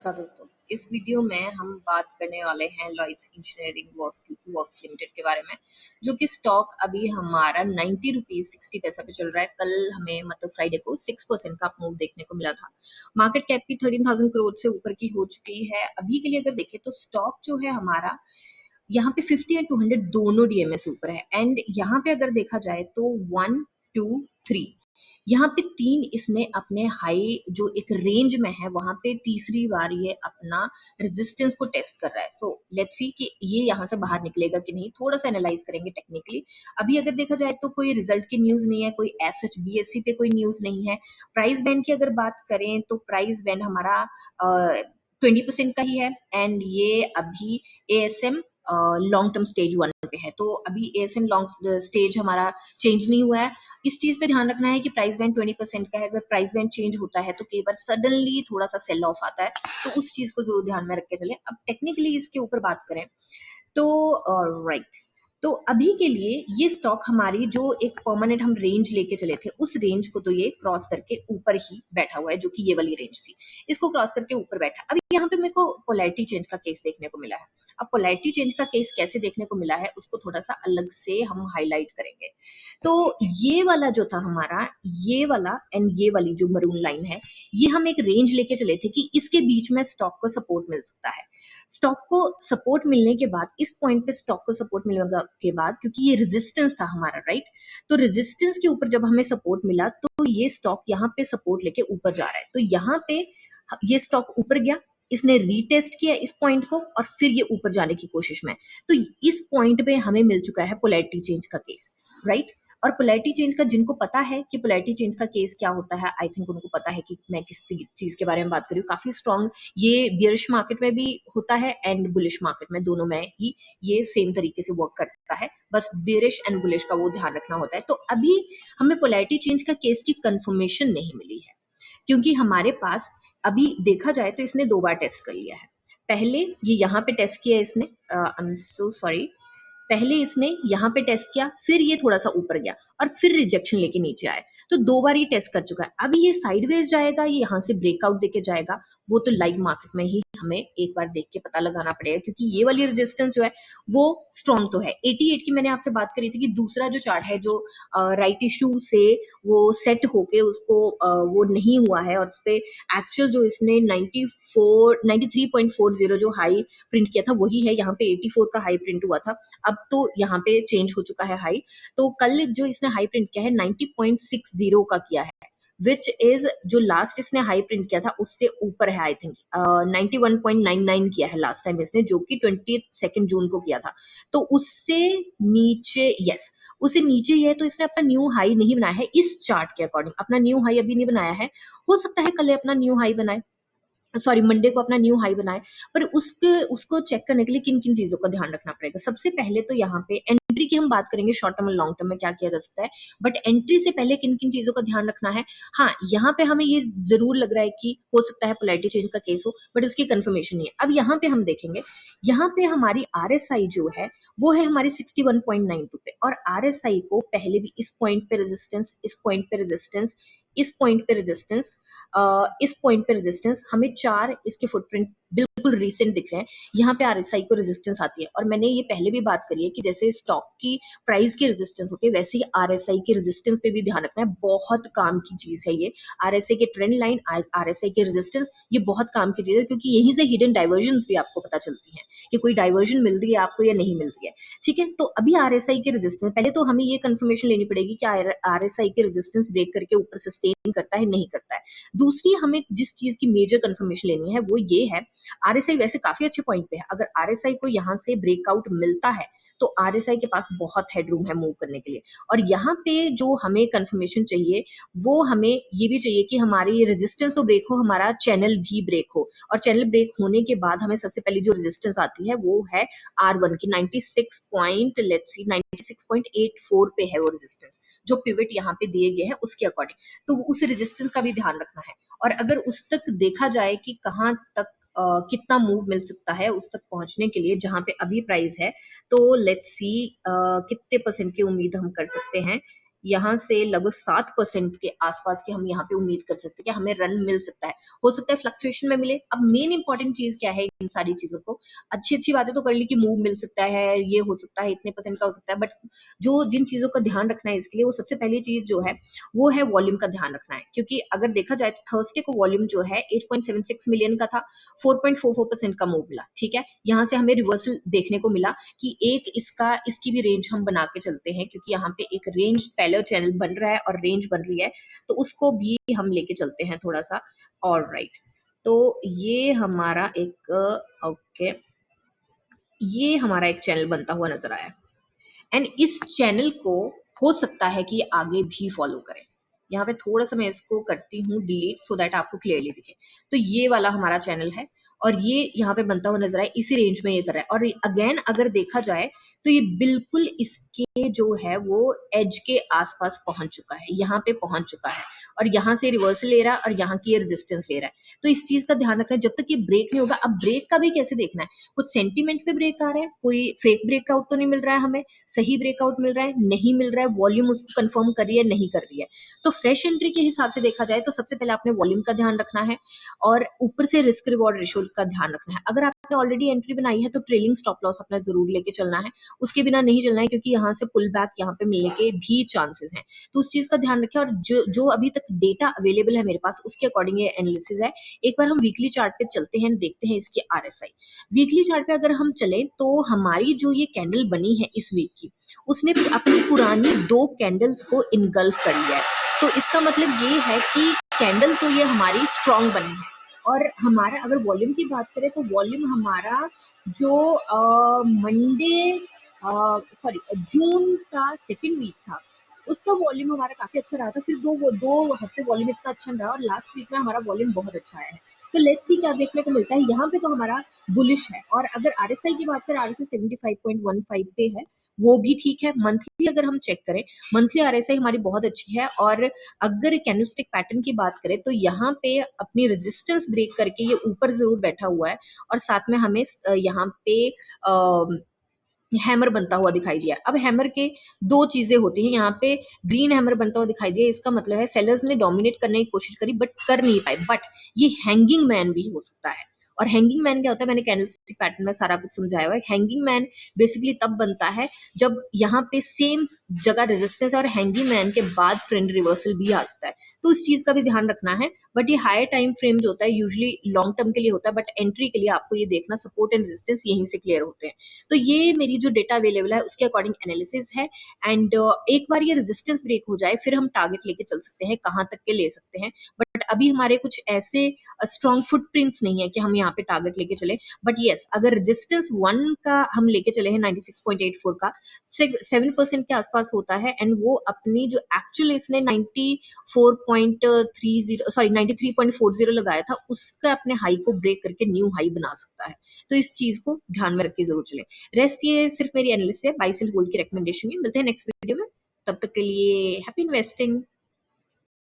नमस्कार दोस्तों, इस वीडियो में हम बात करने वाले हैं लॉयड्स इंजीनियरिंग वर्क्स लिमिटेड के बारे में, जो कि स्टॉक अभी हमारा 90 रुपीज 60 पैसा पे चल रहा है। कल हमें मतलब फ्राइडे को 6% का मूव देखने को मिला था। मार्केट कैप भी 13,000 करोड़ से ऊपर की हो चुकी है। अभी के लिए अगर देखें तो स्टॉक जो है हमारा यहाँ पे 50 एंड 200 दोनों डीएमए से ऊपर है। एंड यहाँ पे अगर देखा जाए तो 1 2 3 यहाँ पे 3 इसने अपने हाई जो एक रेंज में है वहां पे तीसरी बार ये अपना रेजिस्टेंस को टेस्ट कर रहा है। सो लेट्स सी कि ये यहाँ से बाहर निकलेगा कि नहीं, थोड़ा सा एनालाइज करेंगे टेक्निकली। अभी अगर देखा जाए तो कोई रिजल्ट की न्यूज नहीं है, कोई S H B S C पे कोई न्यूज नहीं है। प्राइस बैंड की अगर बात करें तो प्राइस बैंड हमारा 20% का ही है। एंड ये अभी एएसएम लॉन्ग टर्म स्टेज 1 पे है, तो अभी एएसएम लॉन्ग स्टेज हमारा चेंज नहीं हुआ है। इस चीज पे ध्यान रखना है कि प्राइस बैंड 20% का है। अगर प्राइस बैंड चेंज होता है तो कई बार सडनली थोड़ा सा सेल ऑफ आता है, तो उस चीज को जरूर ध्यान में रख के चले। अब टेक्निकली इसके ऊपर बात करें तो राइट, तो अभी के लिए ये स्टॉक हमारी जो एक परमानेंट हम रेंज लेके चले थे उस रेंज को तो ये क्रॉस करके ऊपर ही बैठा हुआ है, जो कि ये वाली रेंज थी। इसको क्रॉस करके ऊपर बैठा। अभी यहाँ पे मेरे को पोलैरिटी चेंज का केस देखने को मिला है। अब पोलैरिटी चेंज का केस कैसे देखने को मिला है उसको थोड़ा सा अलग से हम हाईलाइट करेंगे। तो ये वाला जो था हमारा, ये वाला एंड ये वाली जो मरून लाइन है, ये हम एक रेंज लेके चले थे कि इसके बीच में स्टॉक को सपोर्ट मिल सकता है। स्टॉक को सपोर्ट मिलने के बाद, इस पॉइंट पे स्टॉक को सपोर्ट मिलने के बाद, क्योंकि ये रेजिस्टेंस था हमारा, राइट, तो रेजिस्टेंस के ऊपर जब हमें सपोर्ट मिला तो ये स्टॉक यहाँ पे सपोर्ट लेके ऊपर जा रहा है। तो यहाँ पे ये स्टॉक ऊपर गया, इसने रीटेस्ट किया इस पॉइंट को और फिर ये ऊपर जाने की कोशिश में। तो इस पॉइंट पे हमें मिल चुका है पोलैरिटी चेंज का केस, राइट। और पोलैरिटी चेंज का जिनको पता है कि पोलैरिटी चेंज का केस क्या होता है, आई थिंक उनको पता है कि मैं किस चीज के बारे में बात कर रही हूँ। काफी स्ट्रॉन्ग ये बियरिश मार्केट में भी होता है एंड बुलिश मार्केट में, दोनों में ही ये सेम तरीके से वर्क करता है। बस बियरिश एंड बुलिश का वो ध्यान रखना होता है। तो अभी हमें पोलैरिटी चेंज का केस की कंफर्मेशन नहीं मिली है, क्योंकि हमारे पास अभी देखा जाए तो इसने 2 बार टेस्ट कर लिया है। पहले ये यहाँ पे टेस्ट किया इसने, आई एम सो सॉरी, पहले इसने यहाँ पे टेस्ट किया, फिर ये थोड़ा सा ऊपर गया और फिर रिजेक्शन लेके नीचे आए। तो 2 बार ये टेस्ट कर चुका है। अभी ये साइडवेज जाएगा, ये यहाँ से ब्रेकआउट देके जाएगा, वो तो लाइव मार्केट में ही हमें एक बार देख के पता लगाना पड़ेगा, क्योंकि ये वाली रेजिस्टेंस जो है वो स्ट्रॉन्ग तो है। 88 की मैंने आपसे बात करी थी कि दूसरा जो चार्ट है जो राइट इशू से वो सेट होके उसको वो नहीं हुआ है, और उस पे एक्चुअल जो इसने 93.40 जो हाई प्रिंट किया था वही है। यहाँ पे 84 का हाई प्रिंट हुआ था, अब तो यहाँ पे चेंज हो चुका है हाई। तो कल जो इसने हाई प्रिंट किया है 90.60 का किया है, विच इज जो लास्ट इसने हाई प्रिंट किया था उससे ऊपर है। आई थिंक 91.99 किया है लास्ट टाइम इसने, जो कि 22 जून को किया था। तो उससे नीचे, यस, उससे नीचे ही है। तो इसने अपना न्यू हाई नहीं बनाया है इस चार्ट के अकॉर्डिंग, अपना न्यू हाई अभी नहीं बनाया है। हो सकता है कल अपना न्यू हाई बनाए, सॉरी मंडे को अपना न्यू हाई बनाए। पर उसको चेक करने के लिए किन किन चीजों का ध्यान रखना पड़ेगा। सबसे पहले तो यहाँ पे एंट्री की हम बात करेंगे, शॉर्ट टर्म और लॉन्ग टर्म में क्या किया जा सकता है, बट एंट्री से पहले किन किन चीजों का ध्यान रखना है। हाँ, यहाँ पे हमें ये जरूर लग रहा है कि हो सकता है पोलैरिटी चेंज का केस हो, बट उसकी कंफर्मेशन नहीं है। अब यहाँ पे हम देखेंगे, यहाँ पे हमारी आरएसआई जो है वो है हमारी 61.92 पे, और आरएसआई को पहले भी इस पॉइंट पे रेजिस्टेंस, इस पॉइंट पे रेजिस्टेंस, इस पॉइंट पे रेजिस्टेंस, इस पॉइंट पे रेजिस्टेंस, हमें 4 इसके फुटप्रिंट बिल्कुल रिसेंट दिख रहे हैं। यहाँ पे आरएसआई को रेजिस्टेंस आती है, और मैंने ये पहले भी बात करी है कि जैसे स्टॉक की प्राइस की रेजिस्टेंस होती है, वैसे ही आरएसआई की रेजिस्टेंस पे भी ध्यान रखना है। बहुत काम की चीज है ये आरएसआई के ट्रेंड लाइन, आरएसआई के रेजिस्टेंस, ये बहुत काम की चीज है, क्योंकि यहीं से हिडन डाइवर्जन भी आपको पता चलती है कि कोई डाइवर्जन मिल रही है आपको या नहीं मिल रही है। ठीक है, तो अभी आरएसआई के रेजिस्टेंस, पहले तो हमें ये कंफर्मेशन लेनी पड़ेगी कि आरएसआई के रेजिस्टेंस ब्रेक करके ऊपर सस्टेन करता है नहीं करता है। दूसरी हमें जिस चीज की मेजर कंफर्मेशन लेनी है वो ये है, आरएसआई वैसे काफी अच्छे पॉइंट पे है। अगर आरएसआई को यहाँ से ब्रेकआउट मिलता है तो आरएसआई के पास बहुत हेडरूम है मूव करने के लिए। और यहाँ पे जो हमें कंफर्मेशन चाहिए वो हमें ये भी चाहिए कि हमारी रेजिस्टेंस तो ब्रेक हो, हमारा चैनल भी ब्रेक हो। और चैनल ब्रेक होने के बाद हमें सबसे पहले जो रेजिस्टेंस आती है वो है R1 की 96.84 पे है वो रेजिस्टेंस, जो पिवट यहाँ पे दिए गए हैं उसके अकॉर्डिंग। तो उस रेजिस्टेंस का भी ध्यान रखना है। और अगर उस तक देखा जाए कि कहाँ तक कितना मूव मिल सकता है उस तक पहुंचने के लिए जहां पे अभी प्राइस है, तो लेट्स सी कितने परसेंट की उम्मीद हम कर सकते हैं। यहाँ से लगभग 7% के आसपास की हम यहाँ पे उम्मीद कर सकते हैं कि हमें रन मिल सकता है। हो सकता है फ्लक्चुएशन में मिले। अब मेन इंपॉर्टेंट चीज क्या है इन सारी चीजों को, अच्छी अच्छी बातें तो कर ली कि मूव मिल सकता है, ये हो सकता है, इतने परसेंट का हो सकता है, बट जो जिन चीजों का ध्यान रखना है इसके लिए, वो सबसे पहली चीज जो है वो है वॉल्यूम का ध्यान रखना है। क्योंकि अगर देखा जाए तो थर्सडे को वॉल्यूम जो है 8.76 मिलियन का था, 4.44% का मूव मिला। ठीक है, यहाँ से हमें रिवर्सल देखने को मिला कि एक इसकी भी रेंज हम बना के चलते हैं, क्योंकि यहाँ पे एक रेंज पैरेलल चैनल बन रहा है और रेंज बन रही है, तो उसको भी हम लेके चलते हैं थोड़ा सा। और राइट, तो ये हमारा एक ओके, ये हमारा एक चैनल बनता हुआ नजर आया एंड इस चैनल को हो सकता है कि ये आगे भी फॉलो करें। यहाँ पे थोड़ा सा मैं इसको करती हूँ डिलीट सो दैट आपको क्लियरली दिखे। तो ये वाला हमारा चैनल है और ये यहाँ पे बनता हुआ नजर आए, इसी रेंज में ये कर रहा है। और अगेन अगर देखा जाए तो ये बिल्कुल इसके जो है वो एज के आसपास पहुंच चुका है, यहाँ पे पहुंच चुका है, और यहाँ से रिवर्सल ले रहा है और यहाँ की रेजिस्टेंस ले रहा है। तो इस चीज का ध्यान रखना है, जब तक ये ब्रेक नहीं होगा। अब ब्रेक का भी कैसे देखना है, कुछ सेंटीमेंट पे ब्रेक आ रहा है, कोई फेक ब्रेकआउट तो नहीं मिल रहा है, हमें सही ब्रेकआउट मिल रहा है, नहीं मिल रहा है, वॉल्यूम उसको कंफर्म कर रही है, नहीं कर रही है। तो फ्रेश एंट्री के हिसाब से देखा जाए तो सबसे पहले आपने वॉल्यूम का ध्यान रखना है और ऊपर से रिस्क रिवॉर्ड रेशियो का ध्यान रखना है। अगर आपने ऑलरेडी एंट्री बनाई है तो ट्रेलिंग स्टॉप लॉस अपना जरूर लेके चलना है, उसके बिना नहीं चलना है, क्योंकि यहाँ से पुल बैक यहाँ पे मिलने के भी चांसेस हैं। तो उस चीज का ध्यान रखें। और जो अभी तक डेटा अवेलेबल है मेरे पास, उसके अकॉर्डिंग ये एनालिसिस है। एक बार हम वीकली चार्ट पे चलते हैं, देखते हैं इसकी आरएसआई। वीकली चार्ट पे अगर हम चले तो हमारी जो ये कैंडल बनी है इस वीक की, उसने अपनी पुरानी 2 कैंडल्स को इनगल्फ कर लिया है। तो इसका मतलब ये है कि कैंडल तो ये हमारी स्ट्रांग बनी है। और हमारा अगर वॉल्यूम की बात करें तो वॉल्यूम हमारा जो मंडे सॉरी जून का सेकेंड वीक था, उसका वॉल्यूम हमारा काफी अच्छा रहा था। फिर दो हफ्ते वॉल्यूम इतना अच्छा रहा और लास्ट वीक में हमारा वॉल्यूम बहुत अच्छा आया है। तो लेट्स सी क्या देखने को मिलता है। यहाँ पे तो हमारा बुलिश है। और अगर आरएसआई की बात करें, आरएसआई 75.15 पे है, वो भी ठीक है। मंथली अगर हम चेक करें, मंथली आरएसआई हमारी बहुत अच्छी है। और अगर कैंडलस्टिक पैटर्न की बात करें तो यहाँ पे अपनी रेजिस्टेंस ब्रेक करके ये ऊपर जरूर बैठा हुआ है, और साथ में हमें यहाँ पे हैमर बनता हुआ दिखाई दिया। अब हैमर के 2 चीजें होती हैं, यहाँ पे ग्रीन हैमर बनता हुआ दिखाई दिया, इसका मतलब है सेलर्स ने डोमिनेट करने की कोशिश करी बट कर नहीं पाए। बट ये हैंगिंग मैन भी हो सकता है। और हैंगिंग मैन क्या होता है, मैंने कैंडलस्टिक पैटर्न में सारा कुछ समझाया हुआ है। हैंगिंग मैन बेसिकली तब बनता है जब यहाँ पे सेम जगह रेजिस्टेंस है और हैंगिंग मैन के बाद ट्रेंड रिवर्सल भी आ सकता है। तो इस चीज का भी ध्यान रखना है। बट ये हायर टाइम फ्रेम जो होता है यूजुअली लॉन्ग टर्म के लिए होता है, बट एंट्री के लिए आपको ये देखना सपोर्ट एंड रेजिस्टेंस यहीं से क्लियर होते हैं। तो ये मेरी जो डेटा अवेलेबल है उसके अकॉर्डिंग एनालिसिस है। एंड एक बार ये रेजिस्टेंस ब्रेक हो जाए फिर हम टारगेट लेके चल सकते हैं, कहाँ तक के ले सकते हैं। बट अभी हमारे कुछ ऐसे स्ट्रॉन्ग फुटप्रिंट्स नहीं है कि हम यहाँ पे टारगेट लेके चले। बट यस, अगर रेजिस्टेंस 1 का हम लेके चले हैं 96.84 का, 7% के आसपास होता है, एंड वो अपनी जो एक्चुअल इसने 93.40 लगाया था, उसका अपने हाई को ब्रेक करके न्यू हाई बना सकता है। तो इस चीज को ध्यान में रख के जरूर चलें। रेस्ट ये सिर्फ मेरी एनालिसिस है, बाय सेल होल्ड की रिकमेंडेशन है। मिलते हैं नेक्स्ट वीडियो में, तब तक के लिए हैप्पी इन्वेस्टिंग।